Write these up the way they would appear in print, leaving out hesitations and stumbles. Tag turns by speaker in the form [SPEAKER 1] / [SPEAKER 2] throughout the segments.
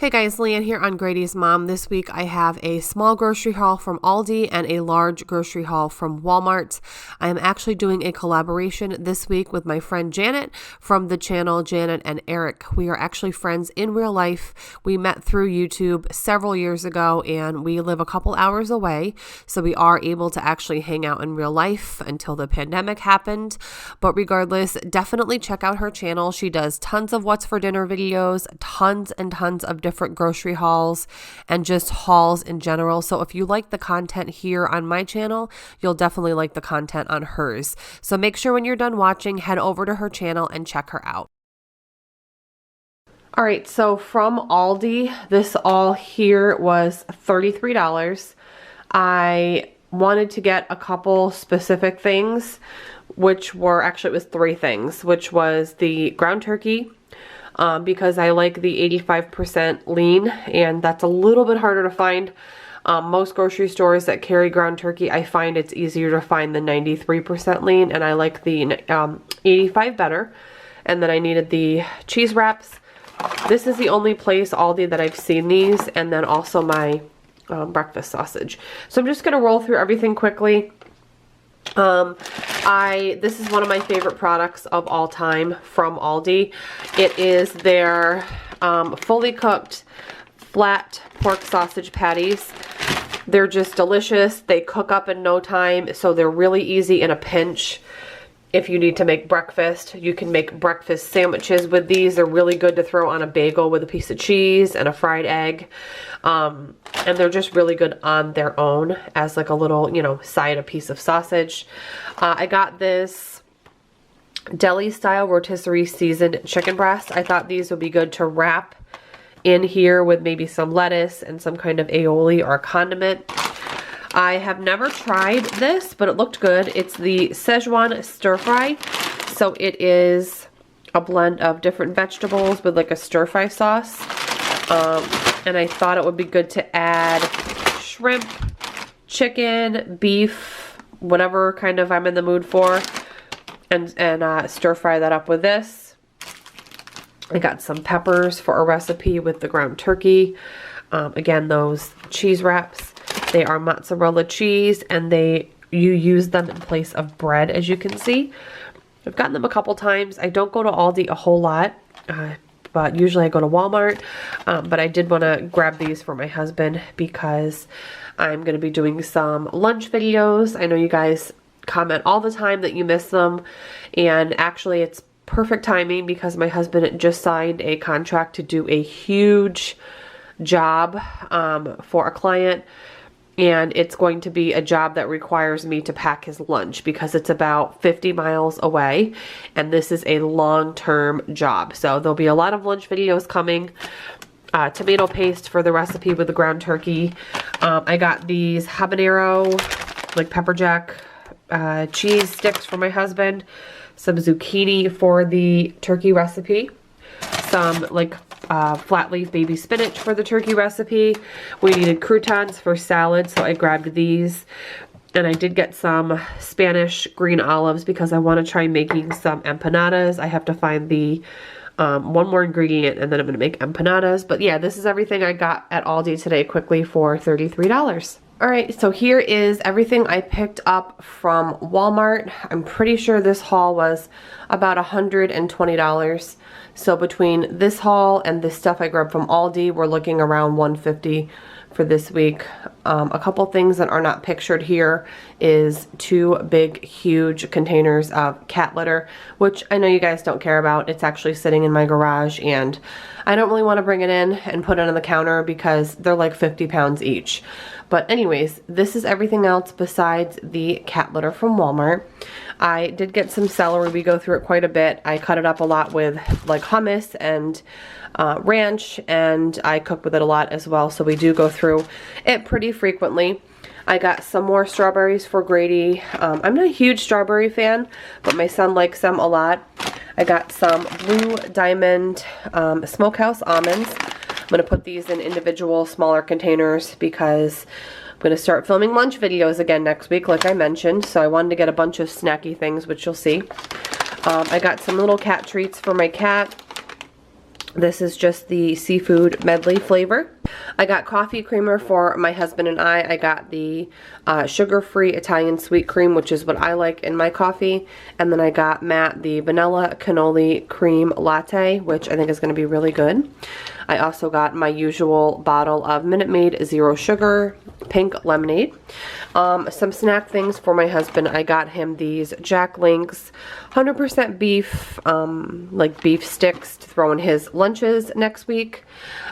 [SPEAKER 1] Hey guys, Leanne here on Grady's Mom. This week I have a small grocery haul from Aldi and a large grocery haul from Walmart. I am actually doing a collaboration this week with my friend Janet from the channel Janet and Eric. We are actually friends in real life. We met through YouTube several years ago and we live a couple hours away, so we are able to actually hang out in real life until the pandemic happened. But regardless, definitely check out her channel. She does tons of what's for dinner videos, tons and tons of different grocery hauls and just hauls in general. So if you like the content here on my channel, you'll definitely like the content on hers. So make sure when you're done watching, head over to her channel and check her out. All right, so from Aldi, this all here was $33. I wanted to get a couple specific things, which were, actually it was three things, which was the ground turkey, because I like the 85% lean, and that's a little bit harder to find. Most grocery stores that carry ground turkey, I find it's easier to find the 93% lean, and I like the 85 better. And then I needed the cheese wraps. This is the only place, Aldi, that I've seen these, and then also my breakfast sausage. So I'm just going to roll through everything quickly. This is one of my favorite products of all time from Aldi. It is their fully cooked flat pork sausage patties. They're just delicious. They cook up in no time, so they're really easy in a pinch. If you need to make breakfast, you can make breakfast sandwiches with these. They're really good to throw on a bagel with a piece of cheese and a fried egg. And they're just really good on their own as like a little, you know, side, a piece of sausage. I got this deli style rotisserie seasoned chicken breast. I thought these would be good to wrap in here with maybe some lettuce and some kind of aioli or condiment. I have never tried this, but it looked good. It's the Szechuan stir fry. So it is a blend of different vegetables with like a stir fry sauce. And I thought it would be good to add shrimp, chicken, beef, whatever kind of I'm in the mood for, and stir fry that up with this. I got some peppers for a recipe with the ground turkey. Again, those cheese wraps. They are mozzarella cheese, and you use them in place of bread, as you can see. I've gotten them a couple times. I don't go to Aldi a whole lot, but usually I go to Walmart. But I did want to grab these for my husband because I'm going to be doing some lunch videos. I know you guys comment all the time that you miss them, and actually it's perfect timing because my husband just signed a contract to do a huge job for a client. And it's going to be a job that requires me to pack his lunch because it's about 50 miles away. And this is a long-term job. So there'll be a lot of lunch videos coming. Tomato paste for the recipe with the ground turkey. I got these habanero, like pepper jack cheese sticks for my husband. Some zucchini for the turkey recipe. Some like flat leaf baby spinach for the turkey recipe. We needed croutons for salad, so I grabbed these. And I did get some Spanish green olives because I want to try making some empanadas. I have to find the one more ingredient, and then I'm going to make empanadas. But yeah, this is everything I got at Aldi today quickly for $33. Alright, so here is everything I picked up from Walmart. I'm pretty sure this haul was about $120. So between this haul and this stuff I grabbed from Aldi, we're looking around $150 for this week. A couple things that are not pictured here is two big, huge containers of cat litter, which I know you guys don't care about. It's actually sitting in my garage, and I don't really want to bring it in and put it on the counter because they're like 50 pounds each. But anyways, this is everything else besides the cat litter from Walmart. I did get some celery. We go through it quite a bit. I cut it up a lot with like hummus and ranch, and I cook with it a lot as well. So we do go through it pretty frequently. I got some more strawberries for Grady. I'm not a huge strawberry fan, but my son likes them a lot. I got some Blue Diamond Smokehouse almonds. I'm going to put these in individual smaller containers because I'm going to start filming lunch videos again next week, like I mentioned. So I wanted to get a bunch of snacky things, which you'll see. I got some little cat treats for my cat. This is just the seafood medley flavor. I got coffee creamer for my husband and I got the sugar-free Italian sweet cream, which is what I like in my coffee. And then I got Matt the vanilla cannoli cream latte, which I think is going to be really good. I also got my usual bottle of Minute Maid Zero Sugar pink lemonade. Some snack things for my husband. I got him these Jack Link's 100% beef, like beef sticks to throw in his lunches next week.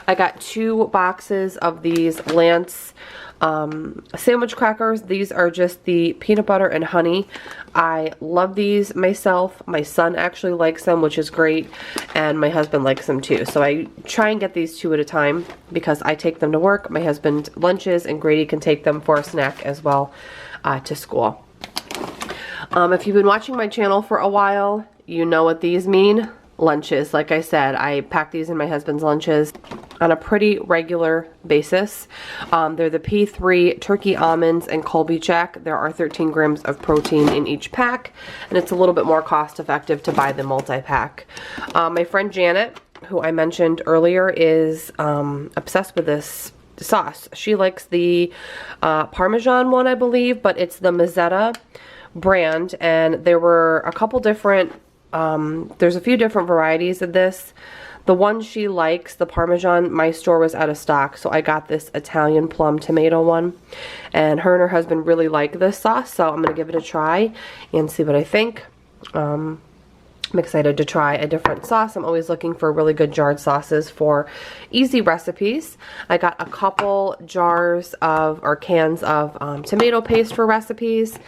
[SPEAKER 1] I got 2 boxes of these Lance sandwich crackers. These are just the peanut butter and honey. I love these myself. My son actually likes them, which is great, and my husband likes them too. So I try and get these 2 at a time because I take them to work, my husband lunches, and Grady can take them for a snack as well to school. If you've been watching my channel for a while, you know what these mean. Lunches. Like I said, I pack these in my husband's lunches on a pretty regular basis. They're the P3 turkey almonds and Colby Jack. There are 13 grams of protein in each pack, and it's a little bit more cost effective to buy the multi-pack. My friend Janet, who I mentioned earlier, is obsessed with this sauce. She likes the Parmesan one, I believe, but it's the Mazzetta brand, and there were a couple different there's a few different varieties of this. The one she likes, the Parmesan, my store was out of stock, so I got this Italian plum tomato one. And her husband really like this sauce, so I'm going to give it a try and see what I think. I'm excited to try a different sauce. I'm always looking for really good jarred sauces for easy recipes. I got a couple jars of, or cans of tomato paste for recipes.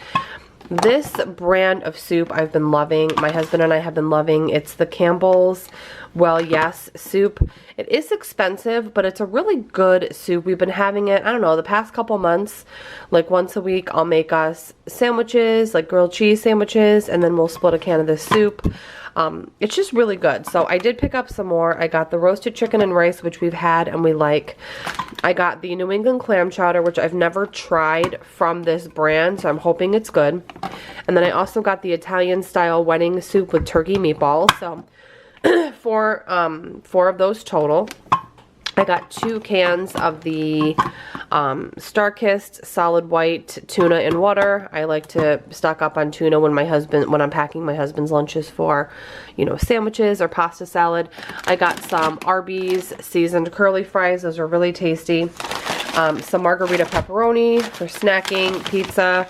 [SPEAKER 1] This brand of soup I've been loving. My husband and I have been loving. It's the Campbell's Well Yes soup. It is expensive, but it's a really good soup. We've been having it, I don't know, the past couple months. Like once a week I'll make us sandwiches, like grilled cheese sandwiches, and then we'll split a can of this soup. It's just really good. So I did pick up some more. I got the roasted chicken and rice, which we've had and we like. I got the New England clam chowder, which I've never tried from this brand, so I'm hoping it's good. And then I also got the Italian style wedding soup with turkey meatballs. So four of those total. I got 2 cans of the Star-Kissed solid white tuna in water. I like to stock up on tuna when I'm packing my husband's lunches for, you know, sandwiches or pasta salad. I got some Arby's seasoned curly fries. Those are really tasty. Some margarita pepperoni for snacking, pizza.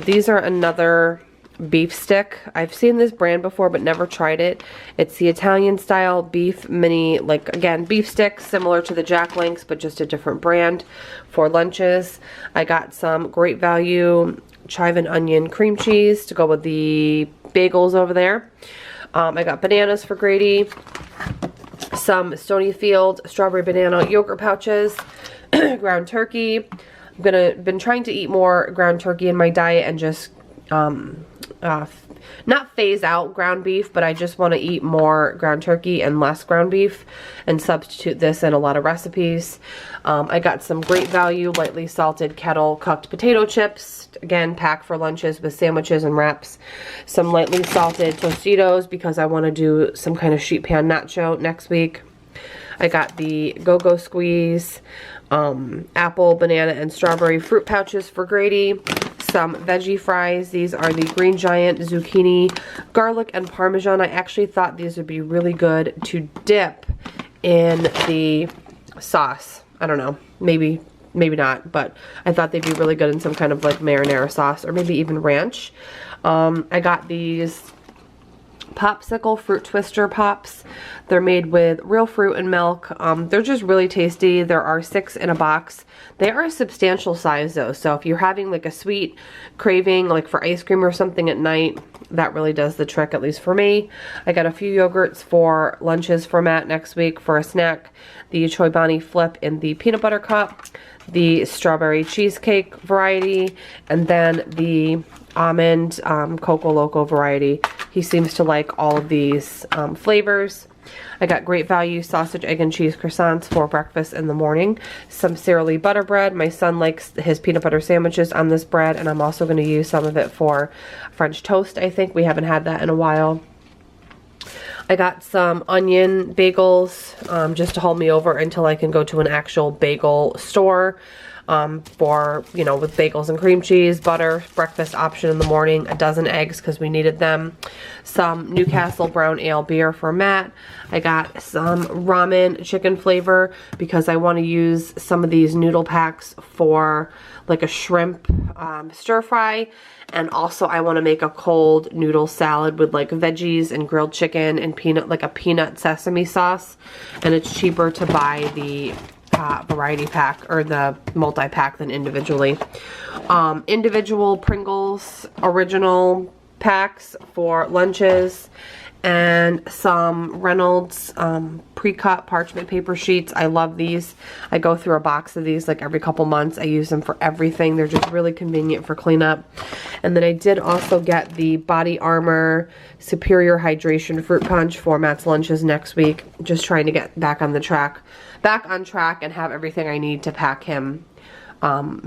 [SPEAKER 1] These are another beef stick. I've seen this brand before but never tried it. It's the Italian style beef mini, like again, beef sticks similar to the Jack Link's but just a different brand for lunches. I got some Great Value chive and onion cream cheese to go with the bagels over there. I got bananas for Grady, some Stonyfield strawberry banana yogurt pouches, ground turkey. Been trying to eat more ground turkey in my diet and just not phase out ground beef, but I just want to eat more ground turkey and less ground beef and substitute this in a lot of recipes. I got some Great Value lightly salted kettle cooked potato chips, again pack for lunches with sandwiches and wraps. Some lightly salted Tostitos because I want to do some kind of sheet pan nacho next week. I got the Go-Go Squeeze, apple, banana, and strawberry fruit pouches for Grady. Some veggie fries. These are the Green Giant zucchini, garlic, and parmesan. I actually thought these would be really good to dip in the sauce. I don't know, maybe not, but I thought they'd be really good in some kind of like marinara sauce or maybe even ranch. I got these popsicle fruit twister pops. They're made with real fruit and milk. They're just really tasty. There are 6 in a box. They are a substantial size though, so if you're having like a sweet craving like for ice cream or something at night, that really does the trick, at least for me. I got a few yogurts for lunches for Matt next week for a snack. The Chobani Flip in the peanut butter cup, the strawberry cheesecake variety, and then the almond Coco Loco variety. He seems to like all of these flavors. I got Great Value sausage, egg, and cheese croissants for breakfast in the morning. Some Sara Lee butter bread. My son likes his peanut butter sandwiches on this bread, and I'm also going to use some of it for French toast, I think. We haven't had that in a while. I got some onion bagels just to hold me over until I can go to an actual bagel store for, you know, with bagels and cream cheese, butter, breakfast option in the morning, a dozen eggs because we needed them, some Newcastle brown ale beer for Matt. I got some ramen chicken flavor because I want to use some of these noodle packs for like a shrimp stir fry, and also I want to make a cold noodle salad with like veggies and grilled chicken and peanut, like a peanut sesame sauce, and it's cheaper to buy the variety pack or the multi-pack than individually. Individual Pringles original packs for lunches, and some Reynolds pre-cut parchment paper sheets. I love these. I go through a box of these like every couple months. I use them for everything. They're just really convenient for cleanup. And then I did also get the Body Armor Superior Hydration Fruit Punch for Matt's lunches next week. Just trying to get back on track and have everything I need to pack him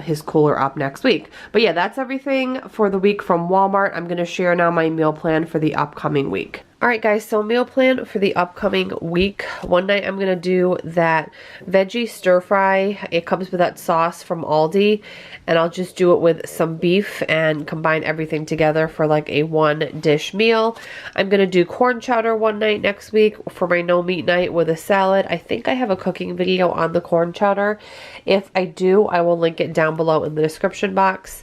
[SPEAKER 1] his cooler up next week. But yeah, that's everything for the week from Walmart. I'm going to share now my meal plan for the upcoming week. Alright guys, so meal plan for the upcoming week. One night I'm going to do that veggie stir fry. It comes with that sauce from Aldi, and I'll just do it with some beef and combine everything together for like a one dish meal. I'm going to do corn chowder one night next week for my no meat night with a salad. I think I have a cooking video on the corn chowder. If I do, I will link it down below in the description box.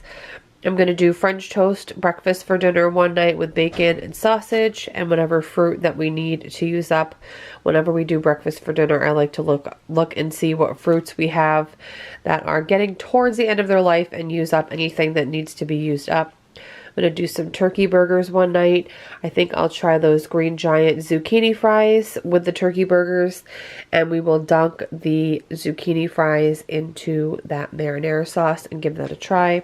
[SPEAKER 1] I'm going to do French toast breakfast for dinner one night with bacon and sausage and whatever fruit that we need to use up. Whenever we do breakfast for dinner, I like to look and see what fruits we have that are getting towards the end of their life and use up anything that needs to be used up. I'm going to do some turkey burgers one night. I think I'll try those Green Giant zucchini fries with the turkey burgers, and we will dunk the zucchini fries into that marinara sauce and give that a try.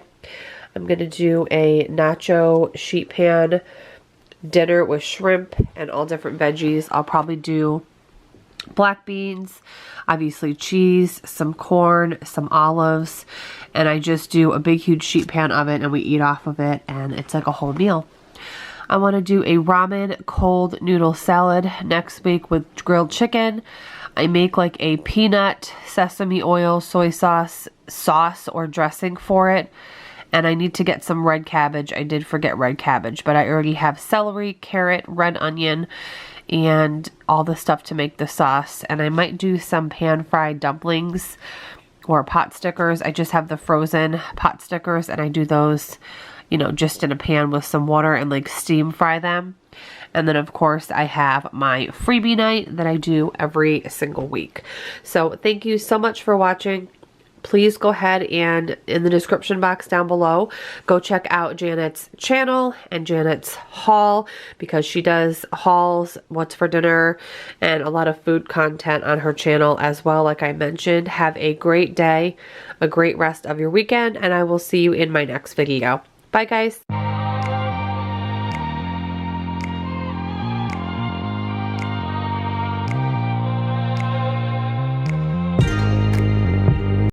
[SPEAKER 1] I'm going to do a nacho sheet pan dinner with shrimp and all different veggies. I'll probably do black beans, obviously cheese, some corn, some olives, and I just do a big huge sheet pan oven and we eat off of it, and it's like a whole meal. I want to do a ramen cold noodle salad next week with grilled chicken. I make like a peanut sesame oil soy sauce or dressing for it. And I need to get some red cabbage. I did forget red cabbage, but I already have celery, carrot, red onion, and all the stuff to make the sauce. And I might do some pan-fried dumplings or pot stickers. I just have the frozen pot stickers, and I do those, you know, just in a pan with some water and like steam fry them. And then of course I have my freebie night that I do every single week. So thank you so much for watching. Please go ahead and in the description box down below, go check out Janet's channel and Janet's haul, because she does hauls, what's for dinner, and a lot of food content on her channel as well, like I mentioned. Have a great day, a great rest of your weekend, and I will see you in my next video. Bye guys.